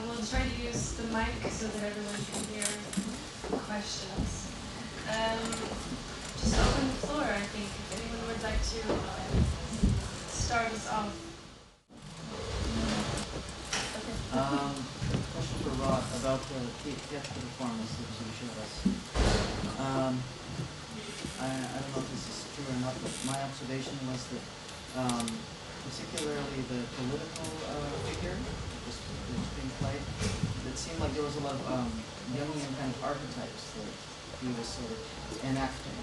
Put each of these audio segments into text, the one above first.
We'll try to use the mic so that everyone can hear questions. Just open the floor, I think, if anyone would like to start us off. Question for Rod about the theatrical performance that you showed us. I don't know if this is true or not, but my observation was that particularly the political figure was being played, it seemed like there was a lot of Jungian kind of archetypes that he was sort of enacting,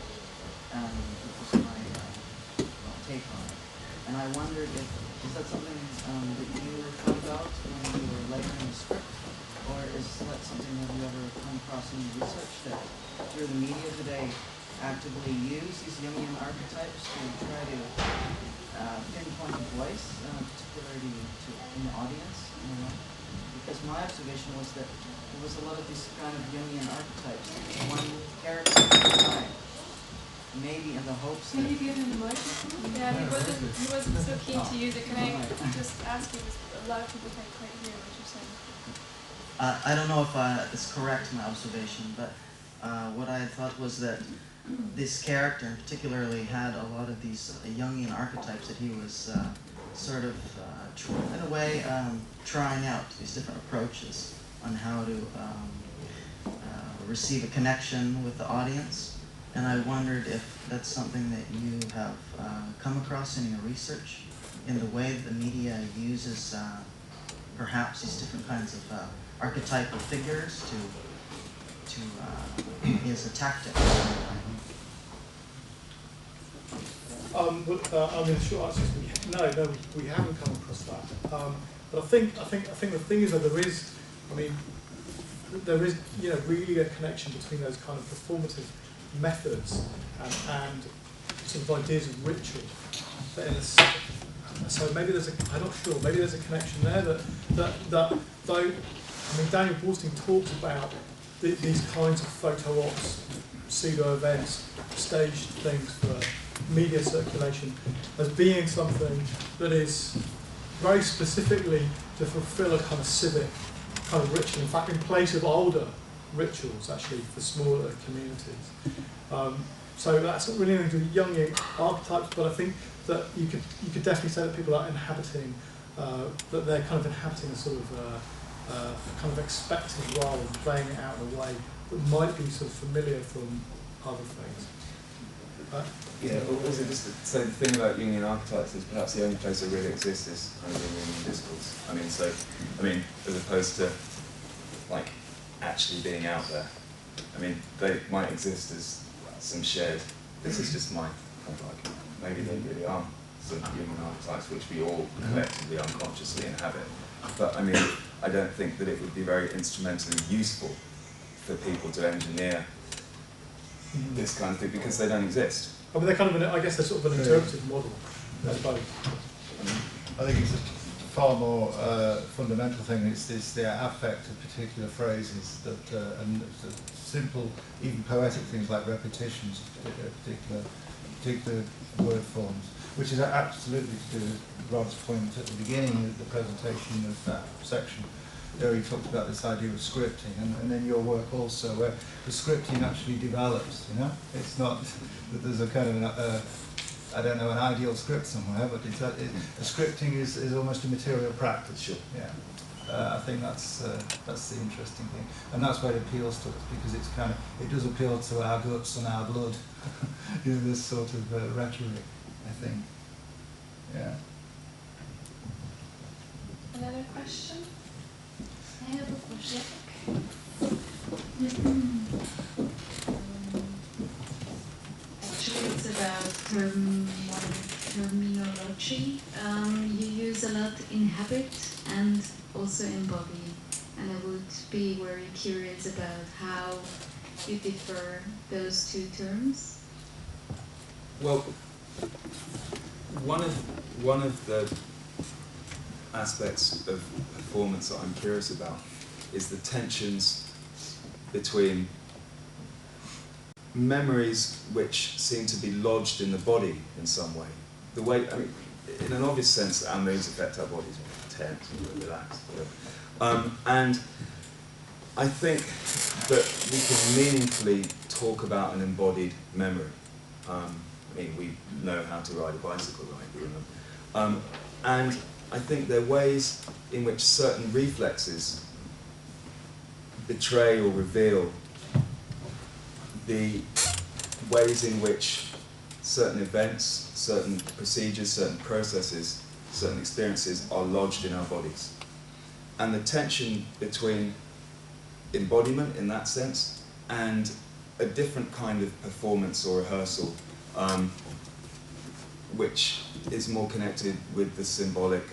and that was my take on it. And I wondered if, is that something that you found out when you were layering the script, or is that something that you ever come across in your research, that through the media today actively use these Jungian archetypes to try to pinpoint a voice, particularly in the audience? You know? Because my observation was that there was a lot of these kind of Jungian archetypes, one character at a time, maybe in the hopes that... Can you give him the microphone? Yeah, he wasn't so keen to use it. Can I just ask you, a lot of people can't quite hear what you're saying. I don't know if it's correct, my observation, but what I thought was that this character particularly had a lot of these Jungian archetypes that he was sort of, in a way, trying out these different approaches on how to receive a connection with the audience. And I wondered if that's something that you have come across in your research, in the way that the media uses perhaps these different kinds of archetypal figures as a tactic. I mean, the short answer is no, we haven't come across that. But I think the thing is that there is, really a connection between those kind of performative methods and sort of ideas of ritual. So maybe I'm not sure, maybe there's a connection there that though, Daniel Borstein talks about these kinds of photo ops, pseudo events, staged things for media circulation as being something that is very specifically to fulfill a kind of civic kind of ritual. In fact, in place of older rituals, actually, for smaller communities. So that's not really anything to do with Jungian archetypes, but I think that you could definitely say that people are inhabiting, that they're kind of inhabiting a sort of a kind of expected role and playing it out in a way that might be sort of familiar from other things. Yeah, also just so the thing about Jungian archetypes is perhaps the only place it really exists is kind of in Jungian discourse. As opposed to like actually being out there. They might exist as some shared. This is just my kind of argument. Maybe they really are some Jungian archetypes which we all collectively unconsciously inhabit. But I don't think that it would be very instrumentally useful for people to engineer this kind of thing because they don't exist. They're kind of I guess they're sort of an interpretive model, I suppose. I think it's a far more fundamental thing. It's the affect of particular phrases that and the simple, even poetic things like repetitions of particular word forms, which is absolutely to do with Rod's point at the beginning of the presentation of that section. There he talked about this idea of scripting, and then your work also, where the scripting actually develops, It's not that there's a kind of, an ideal script somewhere, but a scripting is almost a material practice. Sure. Yeah. I think that's the interesting thing. And that's why it appeals to us, because it does appeal to our guts and our blood, this sort of rhetoric, I think. Yeah. Another question? I have a question. Actually, it's about terminology. You use a lot inhabit and also embody, and I would be very curious about how you differ those two terms. Well, one of the aspects of performance that I'm curious about is the tensions between memories which seem to be lodged in the body in some way. The way, in an obvious sense, our moods affect our bodies. content, and relaxed. And I think that we can meaningfully talk about an embodied memory. I mean, we know how to ride a bicycle, right? And I think there are ways in which certain reflexes betray or reveal the ways in which certain events, certain procedures, certain processes, certain experiences are lodged in our bodies. And the tension between embodiment in that sense and a different kind of performance or rehearsal, which is more connected with the symbolic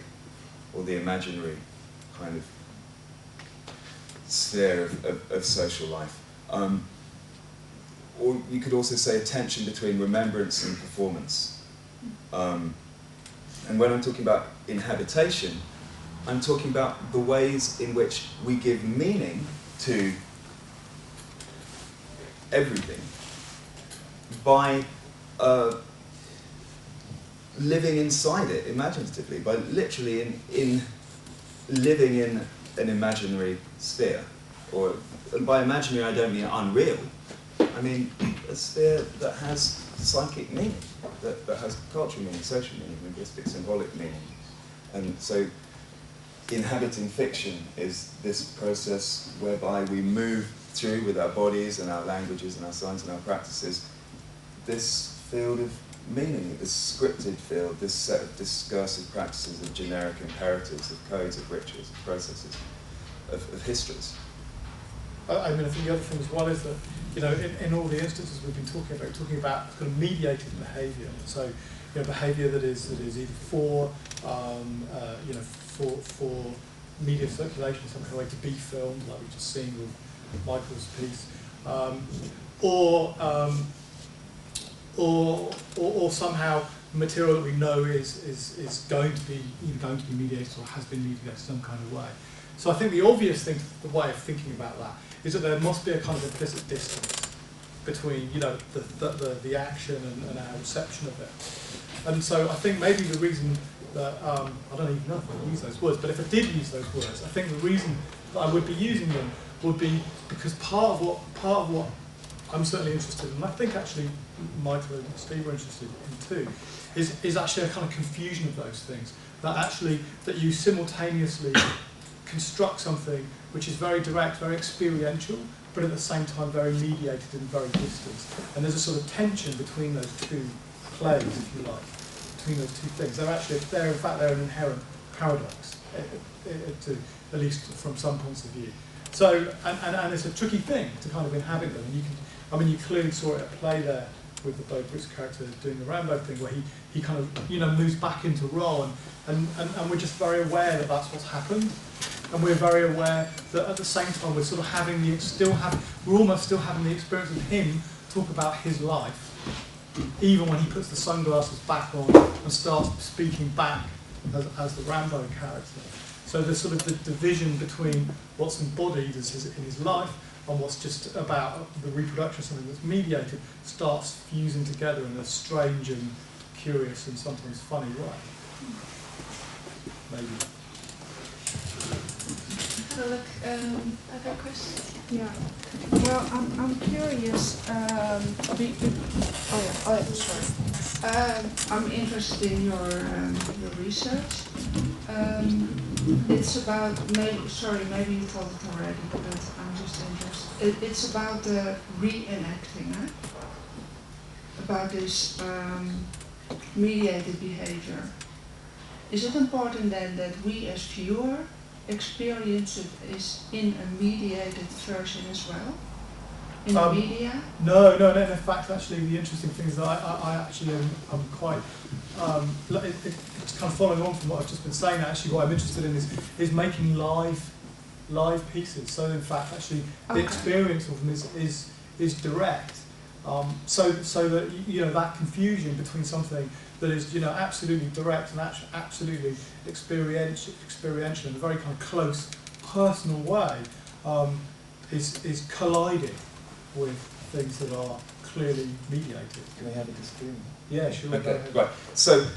or the imaginary kind of sphere of social life. Or you could also say a tension between remembrance and performance. And when I'm talking about inhabitation, I'm talking about the ways in which we give meaning to everything by living inside it imaginatively, by literally in living in an imaginary sphere. Or by imaginary I don't mean unreal, I mean a sphere that has psychic meaning, that has cultural meaning, social meaning, linguistic, symbolic meaning. And so inhabiting fiction is this process whereby we move through with our bodies and our languages and our signs and our practices this field of meaning, this scripted field, this set of discursive practices, of generic imperatives, of codes, of rituals, of processes, of histories. I mean, I think the other thing as well is that, you know, in all the instances we've been talking about kind of mediated behaviour. So, you know, behaviour that is either for, you know, for media circulation, some kind of way to be filmed, like we've just seen with Michael's piece, or somehow material that we know is going to be mediated or has been mediated some kind of way. So I think the obvious thing, the way of thinking about that, is that there must be a kind of implicit distance between, you know, the action and our reception of it. And so I think maybe the reason that, I don't even know if I use those words, but if I did use those words, I think the reason that I would be using them would be because part of what I'm certainly interested in, and I think actually Michael and Steve are interested in too, is actually a kind of confusion of those things. That you simultaneously construct something which is very direct, very experiential, but at the same time very mediated and very distant. And there's a sort of tension between those two plays, if you like, between those two things. In fact, they're an inherent paradox, at least from some points of view. So, and it's a tricky thing to kind of inhabit them. And you clearly saw it at play there with the Bo Brooks character doing the Rambo thing, where he kind of, you know, moves back into role, and we're just very aware that that's what's happened, and we're very aware that at the same time we're sort of we're almost still having the experience of him talk about his life, even when he puts the sunglasses back on and starts speaking back as the Rambo character. So there's sort of the division between what's embodied in his life and what's just about the reproduction of something that's mediated starts fusing together in a strange and curious and sometimes funny way. Maybe. Have a look. Other questions? Yeah. Well, I'm curious. Sorry. I'm interested in your research. It's about maybe you told it already, but I'm just interested. It's about reenacting, about this mediated behavior. Is it important then that we as viewer experience it is in a mediated version as well? In the media? No. In fact, actually, the interesting thing is that I actually am quite. It's kind of following on from what I've just been saying. Actually, what I'm interested in is making live pieces. So, in fact, actually, the experience of them is direct. So that, you know, that confusion between something that is, you know, absolutely direct and absolutely experiential in a very kind of close, personal way, is colliding with things that are clearly mediated. Can we have a disagreement? Yeah, sure. Okay, right. So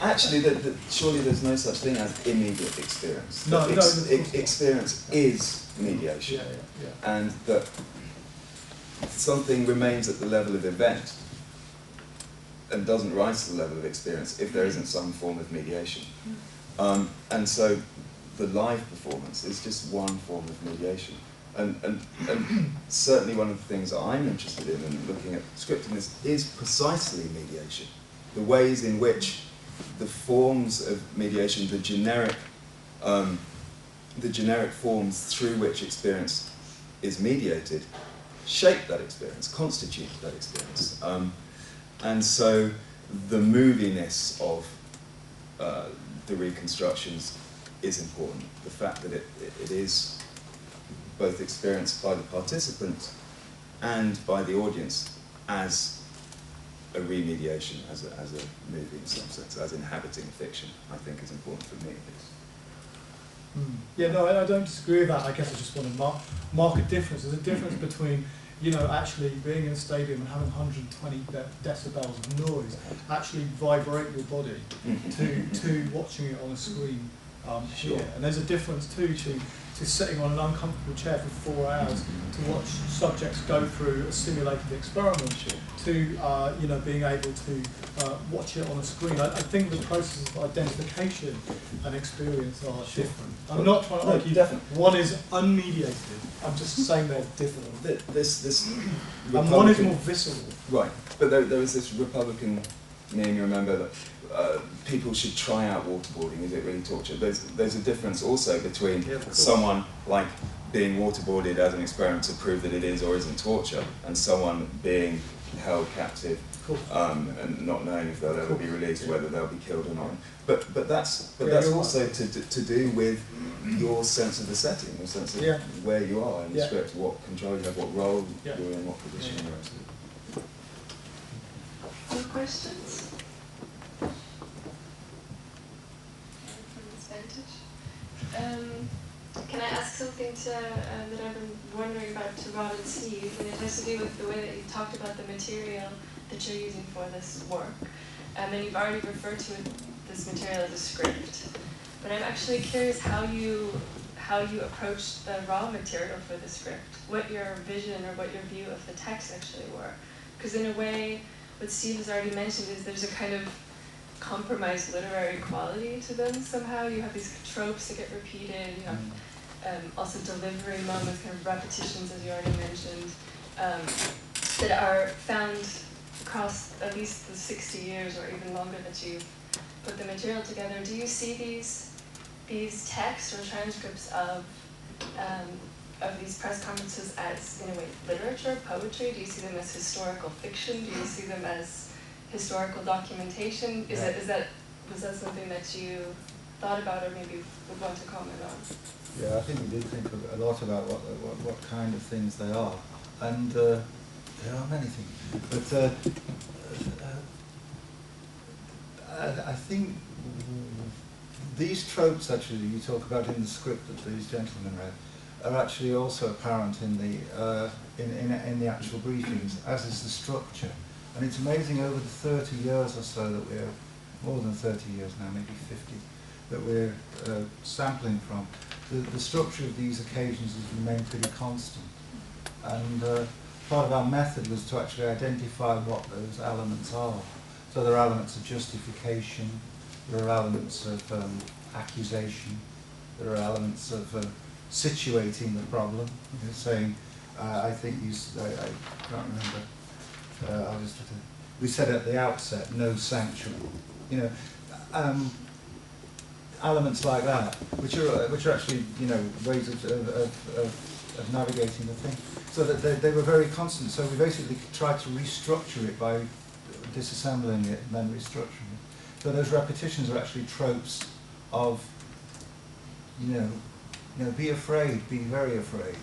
Actually, surely there's no such thing as immediate experience. No, Experience is mediation, and that something remains at the level of event and doesn't rise to the level of experience if there isn't some form of mediation. And so the live performance is just one form of mediation. And certainly one of the things that I'm interested in looking at scripting is precisely mediation. The ways in which the forms of mediation, the generic forms through which experience is mediated, shape that experience, constitute that experience. And so the moviness of the reconstructions is important. The fact that it is both experienced by the participant and by the audience as a remediation, as a movie in some sense, as inhabiting fiction, I think is important for me at least. Yeah, no, I don't disagree with that. I guess I just want to mark a difference. There's a difference between, actually being in a stadium and having 120 decibels of noise actually vibrate your body to watching it on a screen Sure. here. And there's a difference too to sitting on an uncomfortable chair for 4 hours to watch subjects go through a simulated experiment to being able to watch it on a screen. I think the processes of identification and experience are different. I'm not trying to argue one is unmediated. I'm just saying they're different. And one is more visceral. Right, but there was this Republican meme, you remember, that people should try out waterboarding. Is it really torture? There's a difference also between someone like being waterboarded as an experiment to prove that it is or isn't torture, and someone being held captive and not knowing if they'll ever be released, whether they'll be killed or not. But that's also to do with your sense of the setting, your sense of where you are in the script, what control you have, what role you're in, what position you're in. Any questions? Can I ask something that I've been wondering about to Rod and Steve, and it has to do with the way that you talked about the material that you're using for this work. And you've already referred to this material as a script, but I'm actually curious how you approached the raw material for the script, what your vision or what your view of the text actually were. Because in a way, what Steve has already mentioned is there's a kind of compromised literary quality to them somehow. You have these tropes that get repeated, you have also delivery moments, kind of repetitions, as you already mentioned, that are found across at least the 60 years or even longer that you've put the material together. Do you see these texts or transcripts of these press conferences as, in a way, literature, poetry? Do you see them as historical fiction? Do you see them as historical documentation? Was that something that you thought about or maybe would want to comment on? Yeah, I think we did think a lot about what kind of things they are, and there are many things. But I think these tropes actually you talk about in the script that these gentlemen read are actually also apparent in the actual briefings, as is the structure. And it's amazing over the 30 years or so that we're, more than 30 years now, maybe 50, that we're sampling from, the structure of these occasions has remained pretty constant. And part of our method was to actually identify what those elements are. So there are elements of justification, there are elements of accusation, there are elements of situating the problem, saying, I think I can't remember, we said at the outset, no sanctuary. Elements like that, which are actually, ways of navigating the thing. So that they were very constant. So we basically tried to restructure it by disassembling it and then restructuring it. So those repetitions are actually tropes of, be afraid, be very afraid.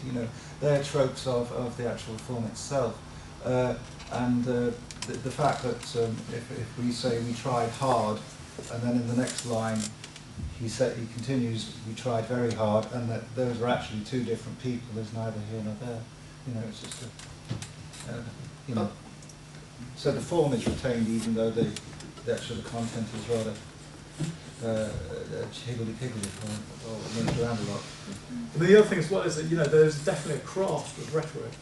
They're tropes of the actual form itself. And the fact that if we say we tried hard, and then in the next line he continues, we tried very hard, and that those are actually two different people. There's neither here nor there. It's just so the form is retained, even though the the content is rather higgledy-piggledy or moved around a lot. And the other thing as well is that, you know, there's definitely a craft with rhetoric,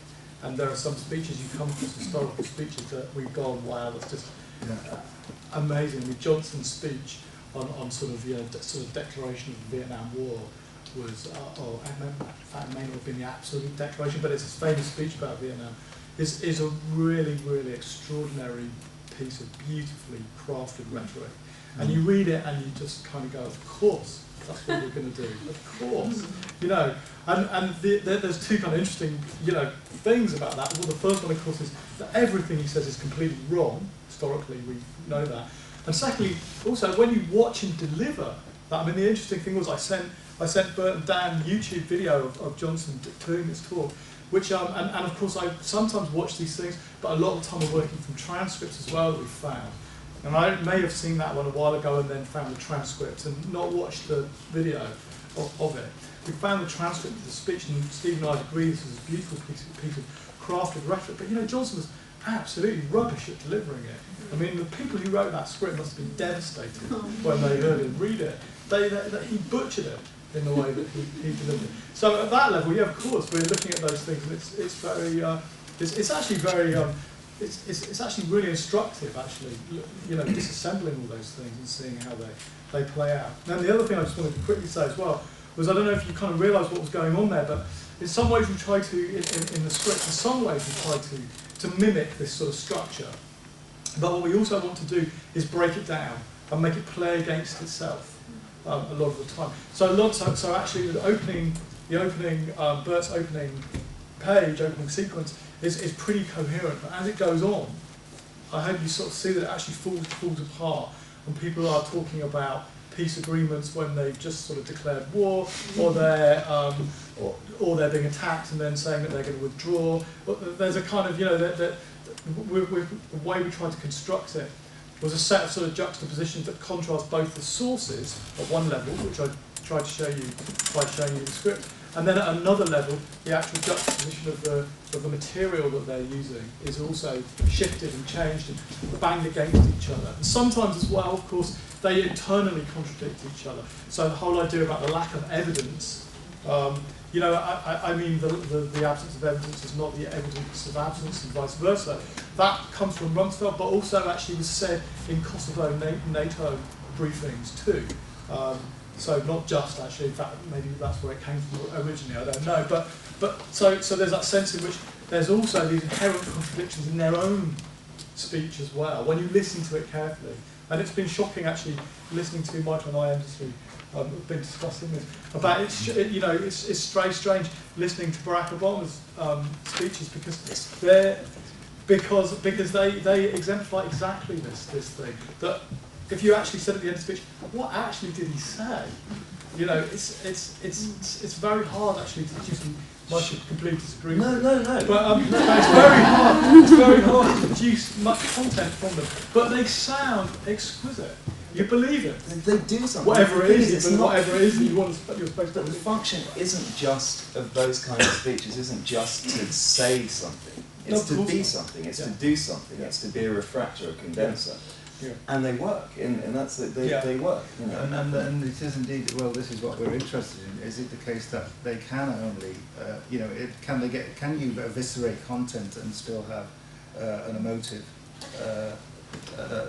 and there are some speeches you come across, historical speeches that we've gone, wow, that's just amazing. I mean, Johnson's speech on sort of, you know, sort of declaration of the Vietnam War was, in fact, it may not have been the absolute declaration, but it's his famous speech about Vietnam, is a really, really extraordinary piece of beautifully crafted rhetoric. And you read it and you just kind of go, of course, that's what we're going to do. Of course, you know. And there's two kind of interesting, you know, things about that. Well, the first one, of course, is that everything he says is completely wrong. Historically, we know that. And secondly, also when you watch him deliver that, I mean, the interesting thing was I sent Bert and Dan YouTube video of Johnson doing this talk, which and of course I sometimes watch these things, but a lot of the time we're working from transcripts as well that we've found. And I may have seen that one a while ago and then found the transcript and not watched the video of it. We found the transcript of the speech, and Steve and I agreed this was a beautiful piece of crafted rhetoric. But you know, Johnson was absolutely rubbish at delivering it. I mean, the people who wrote that script must have been devastated when they heard him read it. He butchered it in the way that he delivered it. So at that level, yeah, of course, we're looking at those things, and it's very, it's actually very. It's actually really instructive, actually, you know, disassembling all those things and seeing how they play out. Now, the other thing I just wanted to quickly say as well was, I don't know if you kind of realised what was going on there, but in some ways we try to, in the script, in some ways we try to mimic this sort of structure. But what we also want to do is break it down and make it play against itself a lot of the time. So actually, Bert's opening page, opening sequence, is pretty coherent, but as it goes on, I hope you sort of see that it actually falls apart, and people are talking about peace agreements when they've just sort of declared war, or they're being attacked and then saying that they're going to withdraw. But there's a kind of, you know, the way we tried to construct it was a set of sort of juxtapositions that contrast both the sources at one level, which I tried to show you by showing you the script, and then at another level, the actual juxtaposition of the material that they're using is also shifted and changed and banged against each other. And sometimes as well, of course, they internally contradict each other. So the whole idea about the lack of evidence, you know, I mean the absence of evidence is not the evidence of absence and vice versa. That comes from Rumsfeld, but also actually was said in Kosovo NATO briefings too. So not just actually, in fact, maybe that's where it came from originally, I don't know. But so there's that sense in which there's also these inherent contradictions in their own speech as well, when you listen to it carefully. And it's been shocking actually listening to Michael and I endlessly have been discussing this about it. You know, it's very strange listening to Barack Obama's speeches because they exemplify exactly this thing that. If you actually said at the end of the speech, what actually did he say? You know, it's very hard actually to produce much of complete disagreement. No. But it's very hard to produce much content from them. But they sound exquisite. You believe it. They do something. Whatever it is, whatever it is that you're supposed to But the function isn't just of those kinds of speeches, isn't just to say something. It's to be something, it's to do something, it's to be a refractor, a condenser. Yeah. And they work, and that's it. They work. You know? And it is indeed. Well, this is what we're interested in. Is it the case that they can only, you know, can you eviscerate content and still have an emotive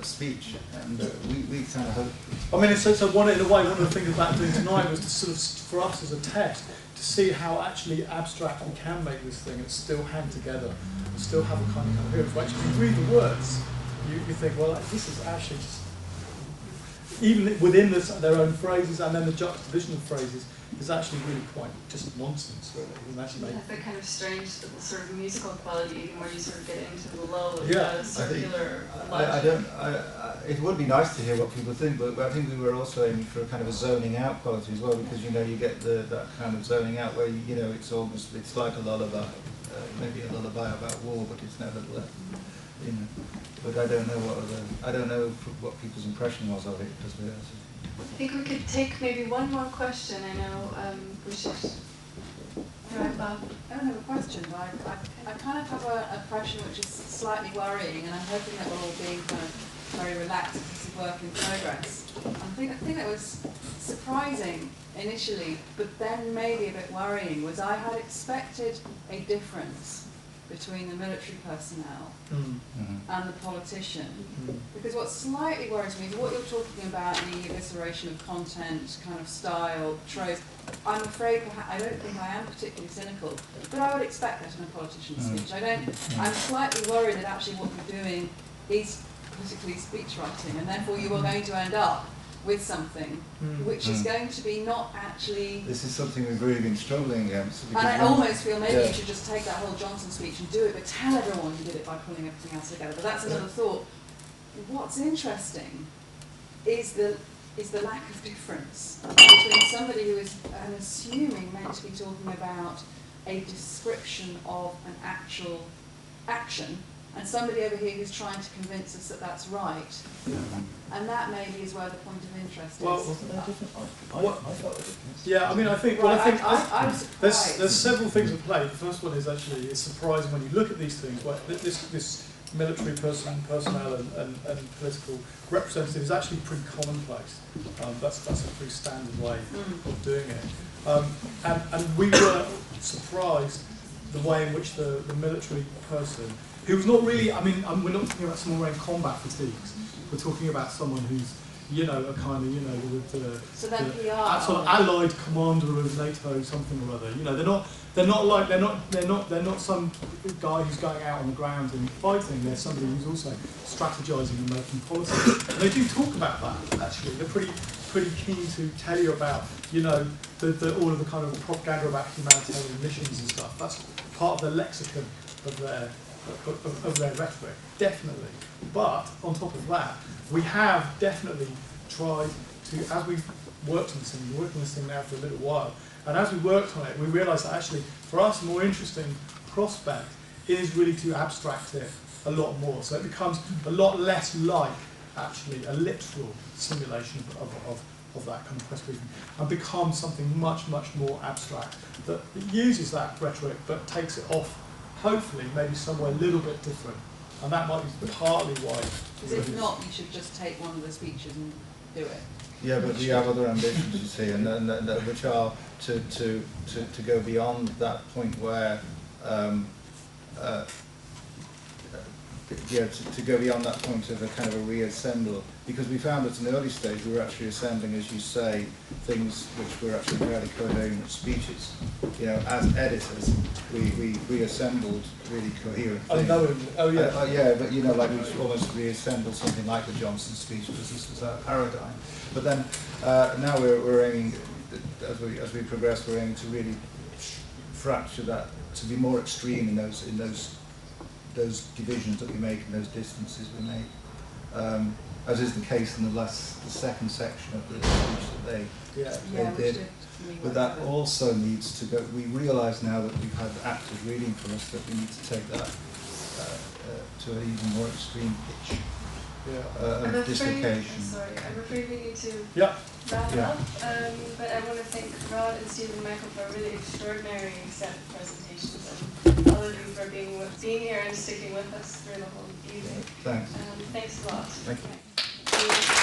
speech? And we kind of hope. I mean, so one of the things about doing tonight was to sort of, for us as a test, to see how actually abstract we can make this thing and still hang together, and still have a kind of coherence. But actually, if you read the words, you think, well, this is actually just, even within their own phrases, and then the juxtaposition of phrases is actually really quite just nonsense, really. It actually It has that kind of strange sort of musical quality, even where you sort of get into the low of Yeah. the circular it would be nice to hear what people think, but I think we were also aiming for a kind of a zoning out quality as well, because you know you get that kind of zoning out where you know it's like a lullaby, maybe a lullaby about war, but it's nevertheless, you know. But I don't know what people's impression was of it. I think we could take maybe one more question. I know we should wrap up. I don't have a question, but I kind of have an impression which is slightly worrying, and I'm hoping that we're all being kind of very relaxed. work in progress. I think it was surprising initially, but then maybe a bit worrying, was I had expected a difference between the military personnel and the politician. Because what slightly worries me is what you're talking about, the evisceration of content, kind of style, trope. I'm afraid, I don't think I am particularly cynical, but I would expect that in a politician's speech. I'm slightly worried that actually what you're doing is politically speech writing, and therefore you are going to end up with something which is going to be not actually... This is something we've really been struggling against. And I almost feel maybe you should just take that whole Johnson speech and do it, but tell everyone you did it by pulling everything else together. But that's another thought. What's interesting is the lack of difference between somebody who is, I'm assuming, meant to be talking about a description of an actual action, and somebody over here who's trying to convince us that that's right. And that maybe is where the point of interest is. Wasn't that different? I felt it different. Yeah, I mean, I think, Right, I I'm think surprised. there's several things at play. The first one is actually, it's surprising when you look at these things, like this military personnel and political representative is actually pretty commonplace. That's a pretty standard way of doing it. And we were surprised the way in which the military person, who's not really, I mean, we're not talking about someone wearing combat fatigues. We're talking about someone who's, you know, a kind of, you know, with So then PR, sort of allied commander of NATO, something or other. You know, they're not some guy who's going out on the ground and fighting. They're somebody who's also strategizing and making policy. And they do talk about that. Actually, they're pretty keen to tell you about, you know, all of the kind of propaganda about humanitarian missions and stuff. That's part of the lexicon of their rhetoric, definitely. But on top of that, we have definitely tried to, as we've worked on this thing, we're working on this thing now for a little while, and as we worked on it, we realised that actually, for us, a more interesting prospect is really to abstract it a lot more. So it becomes a lot less like, actually, a literal simulation of that kind of press briefing, and becomes something much, much more abstract that uses that rhetoric but takes it off, hopefully, maybe somewhere a little bit different. And that might be partly why. because if not, you should just take one of the speeches and do it. Yeah, but we have other ambitions, you see, and which are to go beyond that point where, to go beyond that point of a kind of a reassemble, because we found at an early stage we were actually assembling, as you say, things which were actually fairly coherent speeches. You know, as editors, we reassembled really coherent things. Unknowingly. Oh yeah. Yeah, but you know, like we almost reassembled something like the Johnson speech, because this was our paradigm. But then now we're aiming, as we progress, we're aiming to really fracture that, to be more extreme in those divisions that we make and those distances we make, as is the case in the second section of the speech that they did. But that also needs to go. We realise now that we've had actors reading for us that we need to take that to an even more extreme pitch of dislocation. I'm afraid we need to Yeah. wrap it up. But I want to thank Rod and Steve and Michael for a really extraordinary set of presentations, and all of you for being here and sticking with us through the whole evening. Thanks. Thanks a lot. Thank you. Thank you.